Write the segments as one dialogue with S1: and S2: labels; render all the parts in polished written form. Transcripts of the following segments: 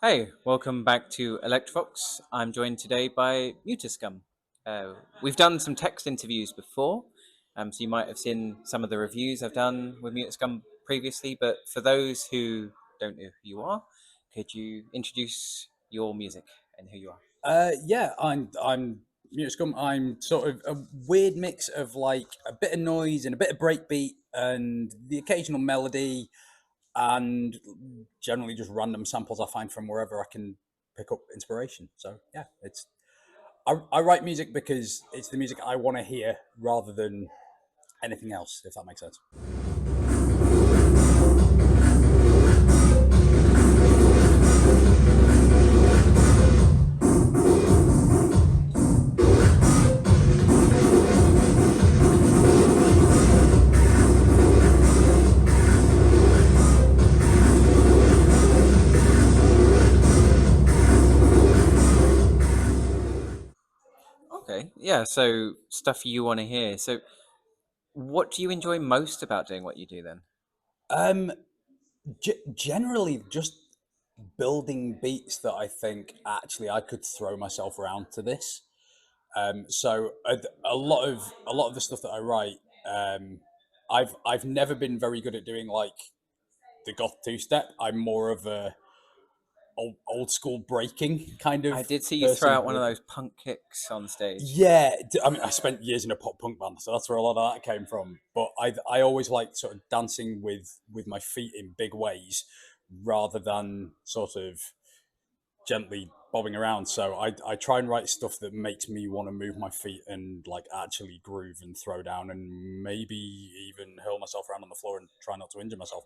S1: Hey, welcome back to Elektro. I'm joined today by Muta-scuM. We've done some text interviews before, so you might have seen some of the reviews I've done with Muta-scuM previously. But for those who don't know who you are, could you introduce your music and who you are?
S2: I'm Muta-scuM. I'm sort of a weird mix of like a bit of noise and a bit of breakbeat and the occasional melody and generally just random samples I find from wherever I can pick up inspiration. So yeah, I write music because it's the music I want to hear rather than anything else, if that makes sense.
S1: Okay, yeah. So stuff you want to hear. So, what do you enjoy most about doing what you do then?
S2: Um, Generally just building beats that I think actually I could throw myself around to this. So a lot of the stuff that I write, um, I've never been very good at doing like the goth two step. I'm more of a old school breaking kind
S1: I
S2: of
S1: did see you throw
S2: person.
S1: out one of those punk kicks on stage.
S2: Yeah, I mean, I spent years in a pop punk band, so that's where a lot of that came from. But I always liked sort of dancing with my feet in big ways, rather than sort of gently bobbing around. So I try and write stuff that makes me want to move my feet and like actually groove and throw down and maybe even hurl myself around on the floor and try not to injure myself.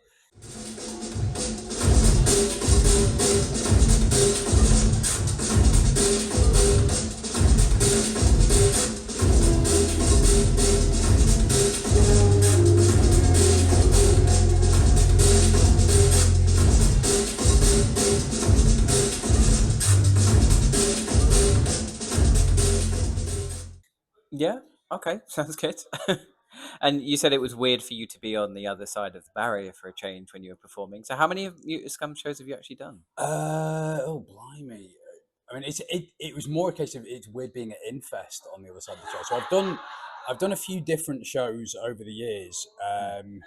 S1: Yeah. Okay. Sounds good. And you said it was weird for you to be on the other side of the barrier for a change when you were performing. So how many of Scum shows have you actually done?
S2: Oh blimey! I mean, it was more a case of it's weird being at Infest on the other side of the show. So I've done a few different shows over the years.
S1: Hmm.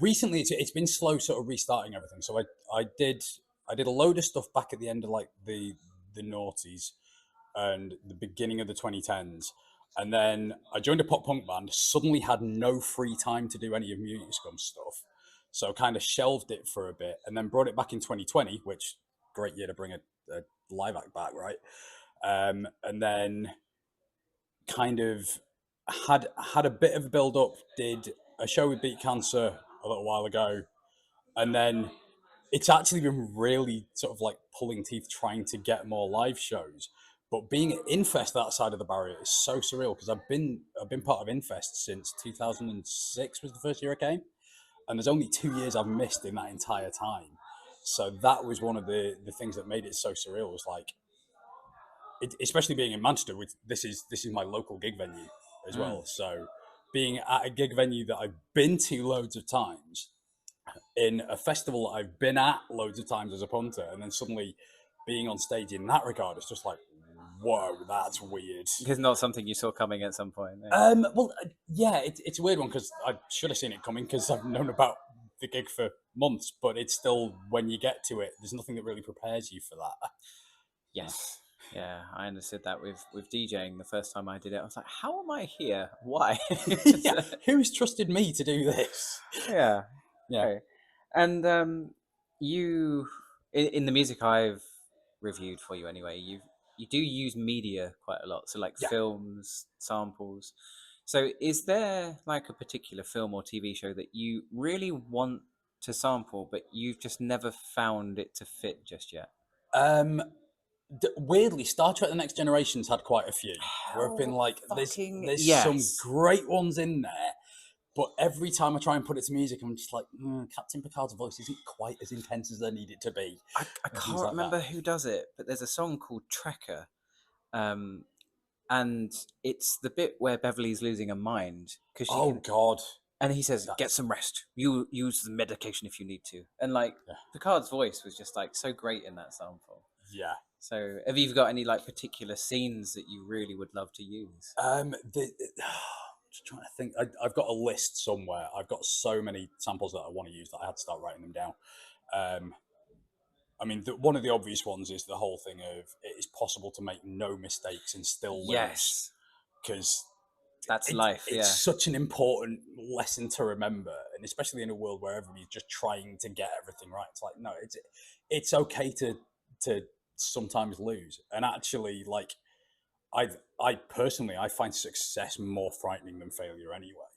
S2: Recently it's been slow sort of restarting everything. So I did a load of stuff back at the end of like the noughties and the beginning of the 2010s. And then I joined a pop punk band, suddenly had no free time to do any of Muta-scuM stuff. So kind of shelved it for a bit and then brought it back in 2020, which great year to bring a live act back, right? And then kind of had a bit of a build up, did a show with Beat Cancer a little while ago, and then it's actually been really sort of like pulling teeth trying to get more live shows. But being at Infest that side of the barrier is so surreal because I've been part of Infest since 2006 was the first year I came, and there's only 2 years I've missed in that entire time. So that was one of the things that made it so surreal. Was like, especially being in Manchester, which this is my local gig venue as
S1: Mm.
S2: well. So being at a gig venue that I've been to loads of times, in a festival that I've been at loads of times as a punter, and then suddenly being on stage in that regard, it's just like, whoa, that's weird.
S1: It's not something you saw coming at some point. Yeah.
S2: Yeah, it's a weird one because I should have seen it coming because I've known about the gig for months, but it's still when you get to it, there's nothing that really prepares you for that.
S1: Yes. Yeah, I understood that with DJing the first time I did it. I was like, how am I here? Why?
S2: Yeah, who's trusted me to do this?
S1: Yeah.
S2: Yeah,
S1: Okay. And you in the music I've reviewed for you anyway, you do use media quite a lot. So like
S2: yeah.
S1: films, samples. So is there like a particular film or TV show that you really want to sample, but you've just never found it to fit just yet?
S2: Um, Weirdly, Star Trek: The Next Generation's had quite a few. Where I've been
S1: Hell
S2: like,
S1: fucking
S2: there's some
S1: yes.
S2: great ones in there, but every time I try and put it to music, I'm just like, Captain Picard's voice isn't quite as intense as I need it to be,
S1: I
S2: and things
S1: can't
S2: like that.
S1: remember who does it, but there's a song called Trekker. Um, and it's the bit where Beverly's losing her mind because she
S2: Oh
S1: can
S2: God,
S1: And he says, "Get
S2: That's
S1: some rest. You use the medication if you need to." And like
S2: yeah,
S1: Picard's voice was just like so great in that sample.
S2: yeah.
S1: So, have you got any like particular scenes that you really would love to use?
S2: Just trying to think. I've got a list somewhere. I've got so many samples that I want to use that I had to start writing them down. Um, I mean, one of the obvious ones is the whole thing of it is possible to make no mistakes and still lose,
S1: Yes,
S2: because
S1: that's life.
S2: it's
S1: Yeah,
S2: such an important lesson to remember, and especially in a world where everybody's just trying to get everything right. It's like, no, it's okay to sometimes lose, and actually, like I personally I find success more frightening than failure anyway.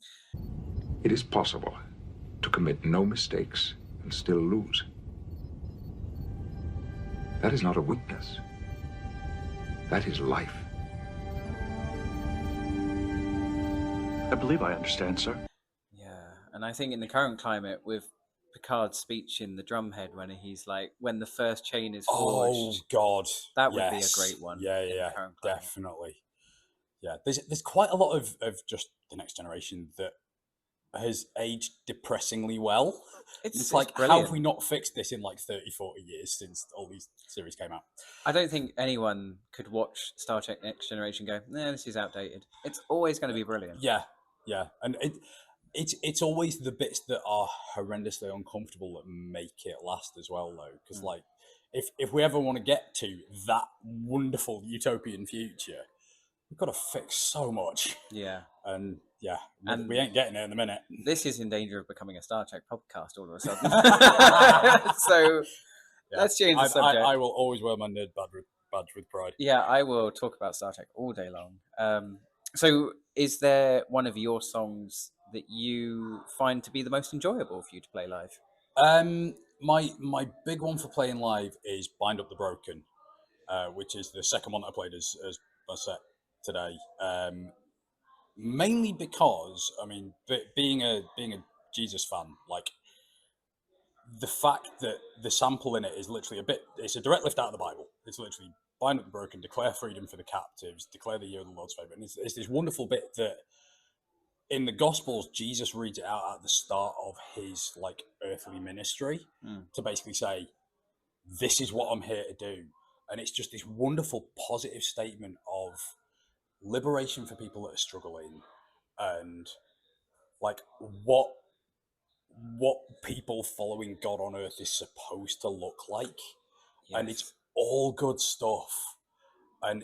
S3: It is possible to commit no mistakes and still lose. That is not a weakness. That is life.
S4: I believe I understand, sir.
S1: yeah. And I think in the current climate, with Picard's speech in the Drumhead, when he's like, "When the first chain is
S2: Oh
S1: forged,"
S2: God,
S1: that would be a
S2: yes,
S1: great one
S2: yeah,
S1: in the
S2: yeah,
S1: current climate.
S2: definitely. Yeah, there's quite a lot of just the next generation that has aged depressingly well. It's
S1: It's
S2: like, how have
S1: brilliant.
S2: we not fixed this in like 30, 40 years since all these series came out?
S1: I don't think anyone could watch Star Trek Next Generation and go, "Nah, this is outdated." It's always going to be brilliant.
S2: Yeah, yeah, and it's always the bits that are horrendously uncomfortable that make it last as well, though. Because
S1: Mm.
S2: like, if we ever want to get to that wonderful utopian future, we've got to fix so much.
S1: Yeah.
S2: And yeah, we
S1: And
S2: ain't getting there in a minute.
S1: this is in danger of becoming a Star Trek podcast all of a sudden. So
S2: Yeah,
S1: let's change the subject.
S2: I will always wear my nerd badge with pride.
S1: Yeah, I will talk about Star Trek all day long. So, is there one of your songs that you find to be the most enjoyable for you to play live?
S2: My big one for playing live is "Bind Up the Broken," which is the second one that I played as my set today. Mainly because, I mean, being a Jesus fan, like the fact that the sample in it is literally it's a direct lift out of the Bible. It's literally "Bind Up the Broken, declare freedom for the captives, declare the year of the Lord's favor," and it's this wonderful bit that in the Gospels, Jesus reads it out at the start of his like earthly ministry
S1: Mm.
S2: to basically say, "This is what I'm here to do," and it's just this wonderful positive statement of liberation for people that are struggling, and like what people following God on earth is supposed to look like, and it's
S1: Yes.
S2: all good stuff. And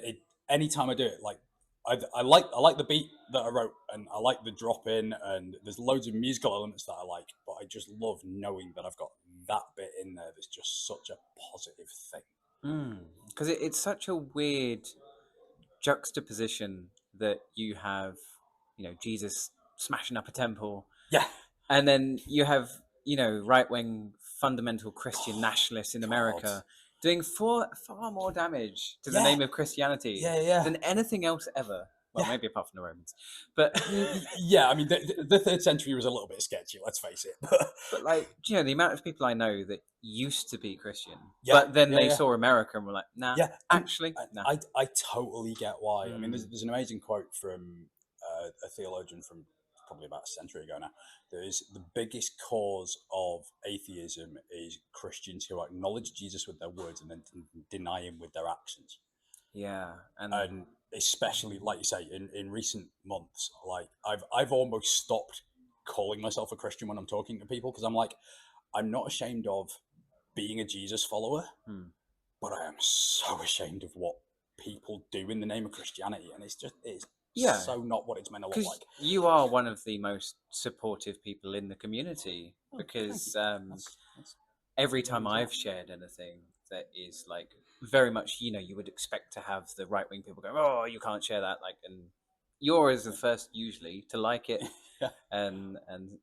S2: anytime I do it, like I like the beat that I wrote, and I like the drop in, and there's loads of musical elements that I like, but I just love knowing that I've got that bit in there that's just such a positive thing.
S1: Because it's such a weird juxtaposition that you have, Jesus smashing up a temple,
S2: Yeah.
S1: and then you have, right wing fundamental Christian nationalists in
S2: God.
S1: America doing far more damage to the
S2: Yeah.
S1: name of Christianity
S2: Yeah.
S1: than anything else ever. Well,
S2: Yeah.
S1: maybe apart from the Romans, but
S2: Yeah, I mean, the third century was a little bit sketchy, let's face it.
S1: but like, the amount of people I know that used to be Christian,
S2: Yeah,
S1: but then they
S2: yeah.
S1: saw America and were like, nah,
S2: Yeah, and
S1: actually, nah.
S2: I totally get why. I mean,
S1: Mm,
S2: there's an amazing quote from a theologian from probably about a century ago now. There is the biggest cause of atheism is Christians who acknowledge Jesus with their words and then deny him with their actions.
S1: yeah, and
S2: And especially, like you say, in recent months, like I've almost stopped calling myself a Christian when I'm talking to people, because I'm like, I'm not ashamed of being a Jesus follower,
S1: hmm.
S2: but I am so ashamed of what people do in the name of Christianity, and it's
S1: Yeah,
S2: so not what it's meant to look
S1: because
S2: like.
S1: you are one of the most supportive people in the community.
S2: Oh, thank
S1: Because
S2: you. That's
S1: every
S2: very
S1: time
S2: much that.
S1: I've shared anything that is like very much, you would expect to have the right wing people go, "Oh, you can't share that," like, and you're as the first usually to like it
S2: Yeah.
S1: and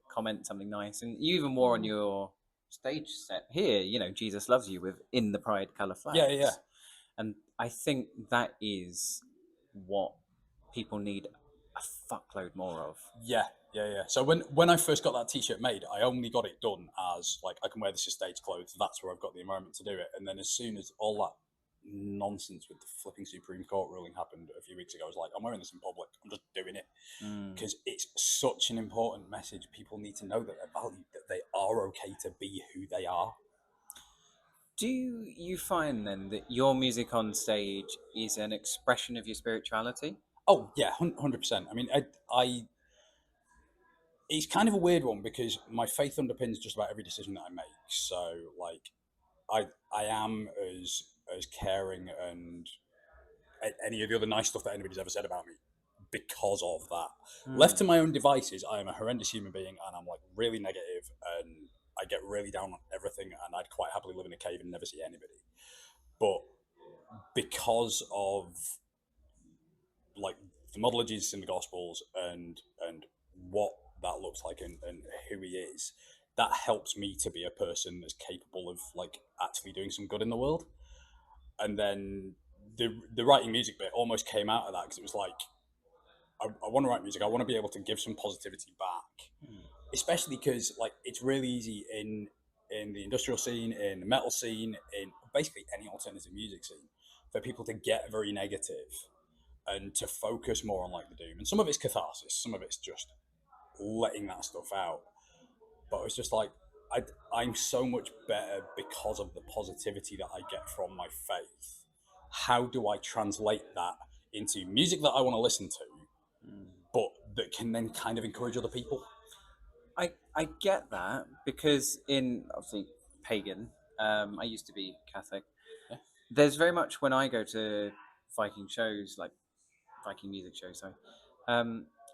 S1: comment something nice, and you even wore on your stage set here, Jesus loves you with in the pride color
S2: Yeah.
S1: flags, and I think that is what people need a fuckload more of.
S2: Yeah. So when I first got that T-shirt made, I only got it done as like, I can wear this as stage clothes. That's where I've got the environment to do it. And then as soon as all that nonsense with the flipping Supreme Court ruling happened a few weeks ago, I was like, I'm wearing this in public. I'm just doing it
S1: Mm.
S2: because it's such an important message. People need to know that they're valued, that they are okay to be who they are.
S1: Do you find then that your music on stage is an expression of your spirituality?
S2: Oh yeah, 100%. I mean, I it's kind of a weird one because my faith underpins just about every decision that I make. So like, I am as caring and any of the other nice stuff that anybody's ever said about me because of that. Left to my own devices, I am a horrendous human being, and I'm like really negative, and I get really down on everything, and I'd quite happily live in a cave and never see anybody. But because of like the model of Jesus in the Gospels and what that looks like and who he is, that helps me to be a person that's capable of like actually doing some good in the world. And then the writing music bit almost came out of that because it was like I want to write music. I want to be able to give some positivity back, especially because like it's really easy in the industrial scene, in the metal scene, in basically any alternative music scene, for people to get very negative and to focus more on like the doom. And some of it's catharsis, some of it's just letting that stuff out. But it's just like I'm so much better because of the positivity that I get from my faith. How do I translate that into music that I want to listen to, but that can then kind of encourage other people?
S1: I get that because in obviously pagan, I used to be Catholic.
S2: Yeah.
S1: There's very much when I go to Viking shows, like Viking music shows, sorry,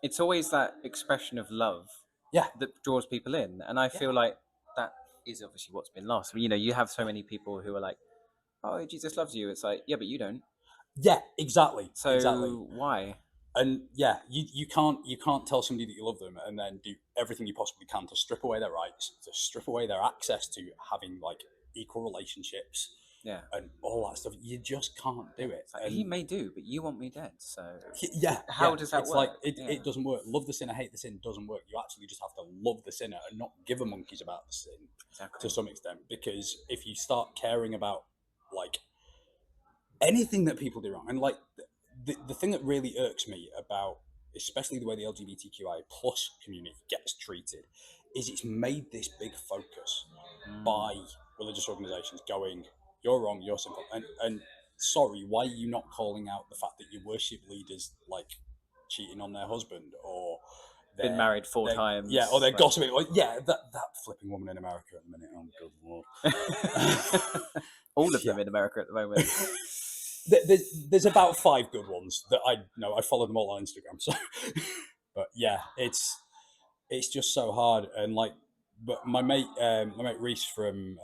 S1: it's always that expression of love
S2: Yeah.
S1: that draws people in, and I
S2: Yeah.
S1: feel like that is obviously what's been lost. You know, you have so many people who are like, "Oh, Jesus loves you." It's like, yeah, but you don't.
S2: Yeah, exactly. Exactly.
S1: So why?
S2: And yeah, you can't tell somebody that you love them and then do everything you possibly can to strip away their rights, to strip away their access to having like equal relationships
S1: Yeah,
S2: and all that stuff. You just can't do it.
S1: it's like, he
S2: And
S1: may do, but you want me dead. So
S2: yeah,
S1: how
S2: yeah,
S1: does that
S2: it's like
S1: work? Yeah,
S2: it doesn't work. Love the sinner, hate the sin doesn't work. You actually just have to love the sinner and not give a monkeys about the sin
S1: exactly.
S2: to some extent. Because if you start caring about like anything that people do wrong, and like the thing that really irks me about especially the way the LGBTQI plus community gets treated is it's made this big focus by religious organizations going, you're wrong, you're sinful, and sorry, why are you not calling out the fact that your worship leaders like cheating on their husband or
S1: Been married four
S2: they're
S1: times.
S2: yeah, or they're
S1: Like,
S2: gossiping, or yeah, that flipping woman in America at the minute, oh good lord.
S1: all of
S2: Yeah.
S1: them in America at the moment.
S2: There's about 5 good ones that I know. I follow them all on Instagram. So, but yeah, it's just so hard. And like, but my mate Reese from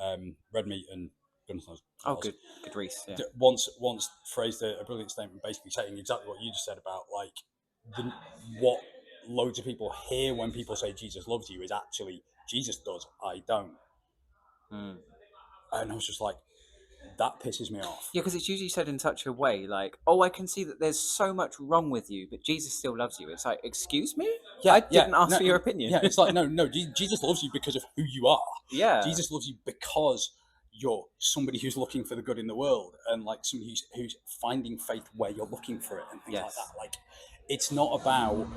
S2: Red Meat and goodness knows what
S1: Oh,
S2: else,
S1: good Reese. Yeah,
S2: once phrased a brilliant statement, basically saying exactly what you just said about like the, what loads of people hear when people say Jesus loves you is actually Jesus does, I don't. And I was just like, that pisses me off.
S1: yeah, because it's usually said in such a way, like, "Oh, I can see that there's so much wrong with you, but Jesus still loves you." It's like, excuse me, I didn't ask
S2: No,
S1: for your opinion.
S2: yeah, it's like no, Jesus loves you because of who you are.
S1: Yeah,
S2: Jesus loves you because you're somebody who's looking for the good in the world and like somebody who's finding faith where you're looking for it and things like
S1: yes,
S2: that. Like, it's not about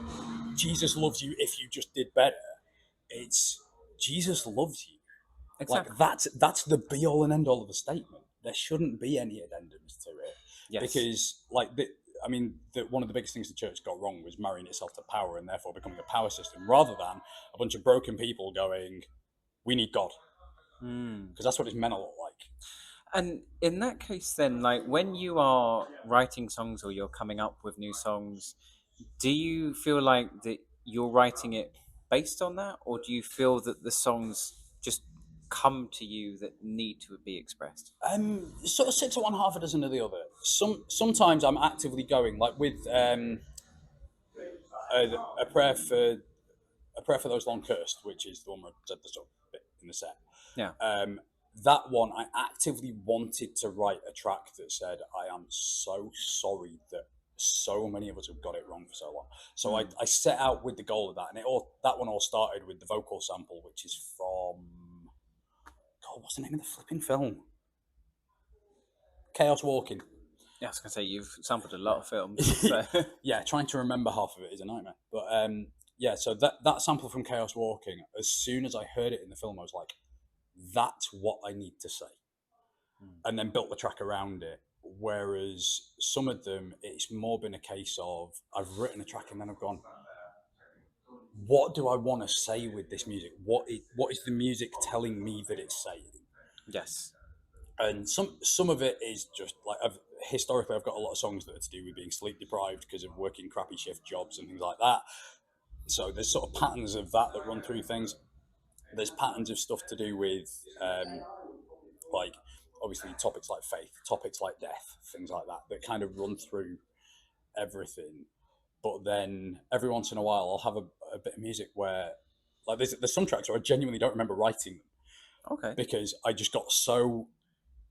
S2: Jesus loves you if you just did better. It's Jesus loves you.
S1: exactly.
S2: Like that's the be all and end all of the statement. There shouldn't be any addendums to it
S1: Yes,
S2: because like one of the biggest things the church got wrong was marrying itself to power and therefore becoming a power system rather than a bunch of broken people going, we need God, because that's what it's meant to look like.
S1: and in that case, then, like, when you are writing songs or you're coming up with new songs, do you feel like that you're writing it based on that, or do you feel that the songs just come to you that need to be expressed?
S2: Sort of six of one, half a dozen of the other. Sometimes I'm actively going like with a prayer for those long cursed, which is the one where I said the sort of bit in the set.
S1: Yeah.
S2: That one, I actively wanted to write a track that said, I am so sorry that so many of us have got it wrong for so long. So I set out with the goal of that. And that one all started with the vocal sample, which is from, God, what's the name of the flipping film? Chaos Walking.
S1: Yeah, I was gonna say you've sampled a lot of films. So.
S2: Yeah, trying to remember half of it is a nightmare. But yeah, so that sample from Chaos Walking, as soon as I heard it in the film, I was like, that's what I need to say. And then built the track around it. Whereas some of them, it's more been a case of I've written a track and then I've gone, what do I want to say with this music? What is the music telling me that it's saying?
S1: Yes.
S2: And some of it is just like historically I've got a lot of songs that are to do with being sleep deprived because of working crappy shift jobs and things like that. So there's sort of patterns of that run through things. There's patterns of stuff to do with like obviously topics like faith, topics like death, things like that kind of run through everything. But then every once in a while I'll have a bit of music where like there's some tracks where I genuinely don't remember writing them
S1: Okay.
S2: because I just got so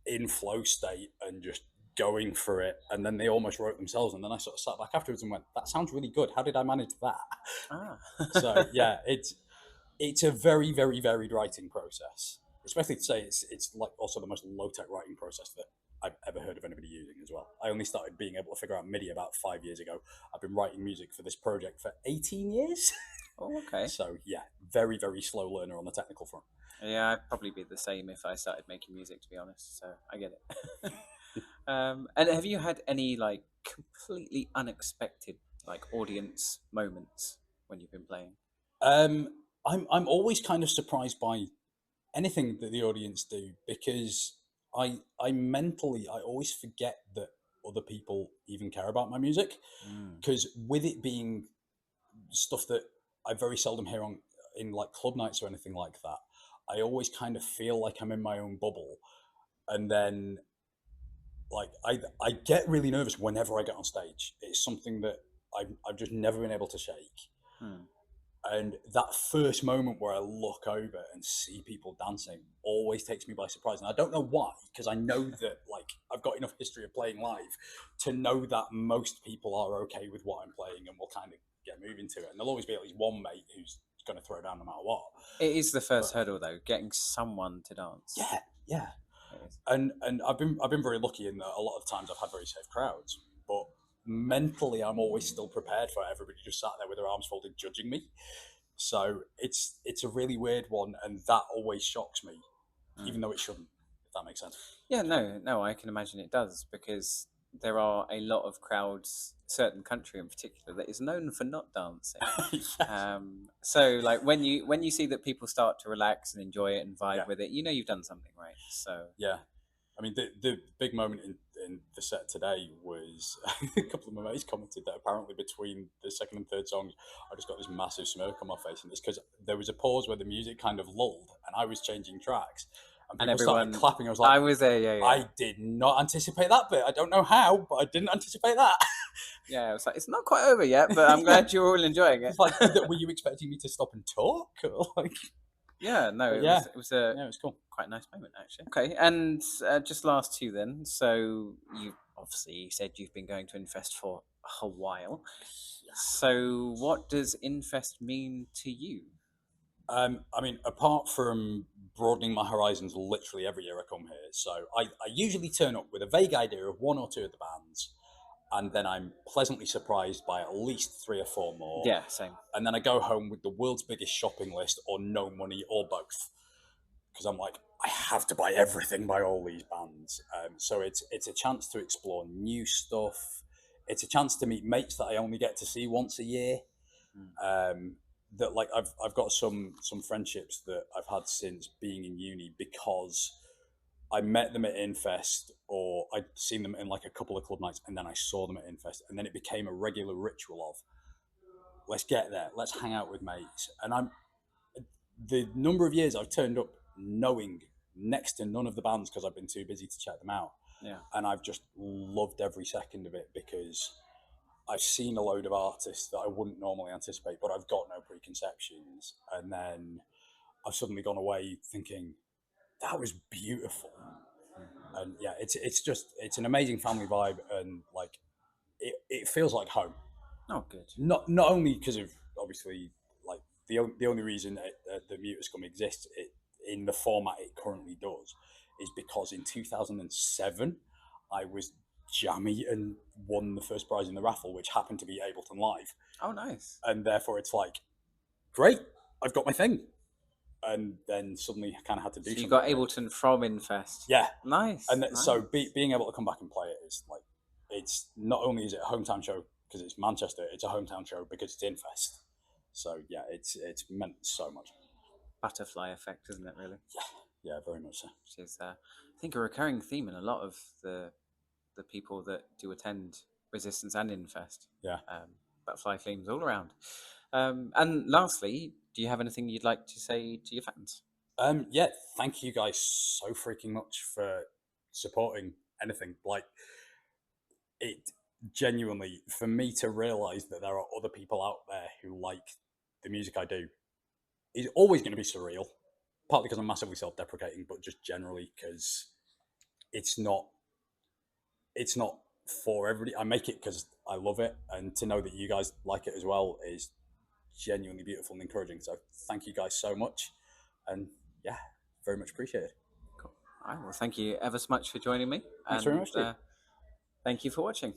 S2: in flow state and just going for it, and then they almost wrote themselves, and then I sort of sat back afterwards and went, that sounds really good, how did I manage that?
S1: Ah.
S2: So yeah, it's a very very varied writing process, especially to say it's like also the most low-tech writing process that I've ever heard of anybody using as well. I only started being able to figure out MIDI about 5 years ago. I've been writing music for this project for 18 years.
S1: Oh, okay.
S2: So yeah, very very slow learner on the technical front.
S1: Yeah, I'd probably be the same if I started making music, to be honest. So I get it. And have you had any like completely unexpected like audience moments when you've been playing?
S2: um I'm always kind of surprised by anything that the audience do because I mentally I always forget that other people even care about my music,
S1: Mm.
S2: because with it being stuff that I very seldom hear on in like club nights or anything like that, I always kind of feel like I'm in my own bubble, and then like I get really nervous whenever I get on stage. It's something that I've just never been able to shake.
S1: Hmm.
S2: And that first moment where I look over and see people dancing always takes me by surprise. And I don't know why, because I know that like I've got enough history of playing live to know that most people are okay with what I'm playing and will kind of get moving to it. And there'll always be at least one mate who's going to throw down no matter what.
S1: It is the first
S2: But
S1: hurdle though, getting someone to dance.
S2: yeah, yeah.
S1: It is.
S2: And I've been very lucky in that a lot of times I've had very safe crowds. But mentally I'm always still prepared for everybody just sat there with their arms folded judging me. So it's a really weird one, and that always shocks me, even though it shouldn't. If that makes sense.
S1: Yeah, no, I can imagine it does because there are a lot of crowds, certain country in particular, that is known for not dancing.
S2: Yes.
S1: So like when you see that people start to relax and enjoy it and vibe
S2: Yeah.
S1: with it, you know you've done something right. So
S2: Yeah, I mean the big moment in the set today was a couple of my mates commented that apparently between the second and third songs, I just got this massive smirk on my face, and it's because there was a pause where the music kind of lulled, and I was changing tracks, and
S1: and
S2: people started
S1: everyone,
S2: clapping. I was like,
S1: I was there, yeah.
S2: I did not anticipate that bit. I don't know how, but I didn't anticipate that.
S1: Yeah, I was like, it's not quite over yet, but I'm glad you're all enjoying it.
S2: It's like, were you expecting me to stop and talk? Or like,
S1: Yeah, no,
S2: but
S1: it
S2: yeah,
S1: was a
S2: yeah, it was cool.
S1: quite a nice moment actually. Okay, and just last two then. So you obviously said you've been going to Infest for a while. So what does Infest mean to you?
S2: I mean, apart from broadening my horizons literally every year I come here, so I usually turn up with a vague idea of one or two of the bands, and then I'm pleasantly surprised by at least three or four more.
S1: Yeah, same.
S2: And then I go home with the world's biggest shopping list or no money or both. Because I'm like, I have to buy everything by all these bands. So it's a chance to explore new stuff. It's a chance to meet mates that I only get to see once a year. That like I've got some friendships that I've had since being in uni because I met them at Infest, or I'd seen them in like a couple of club nights, and then I saw them at Infest, and then it became a regular ritual of let's get there, let's hang out with mates. And I'm the number of years I've turned up knowing next to none of the bands because I've been too busy to check them out.
S1: Yeah.
S2: And I've just loved every second of it because I've seen a load of artists that I wouldn't normally anticipate, but I've got no preconceptions. And then I've suddenly gone away thinking, that was beautiful. And yeah, it's an amazing family vibe, and like it feels like home.
S1: Oh, good.
S2: Not only because of obviously like the only reason the Muta-scuM exists in the format it currently does is because in 2007 I was jammy and won the first prize in the raffle, which happened to be Ableton Live.
S1: Oh, nice.
S2: And therefore, it's like, great, I've got my thing. And then suddenly I kind of had to do
S1: So you
S2: something.
S1: got
S2: with it.
S1: Ableton from Infest.
S2: Yeah.
S1: Nice.
S2: And
S1: nice.
S2: so being able to come back and play it is like, it's not only is it a hometown show because it's Manchester, it's a hometown show because it's Infest. So yeah, it's meant so much.
S1: Butterfly effect, isn't it? Really.
S2: Yeah, very much so.
S1: Which is, I think, a recurring theme in a lot of the people that do attend Resistance and Infest.
S2: Yeah.
S1: Butterfly themes all around. And lastly, do you have anything you'd like to say to your fans?
S2: Yeah, thank you guys so freaking much for supporting anything. Like, it genuinely, for me to realize that there are other people out there who like the music I do, is always going to be surreal. Partly because I'm massively self-deprecating, but just generally because it's not for everybody. I make it because I love it, and to know that you guys like it as well is genuinely beautiful and encouraging. So thank you guys so much, and yeah, very much appreciated.
S1: Cool. All right, well, thank you ever so much for joining me.
S2: Thanks very much, Steve.
S1: Thank you for watching.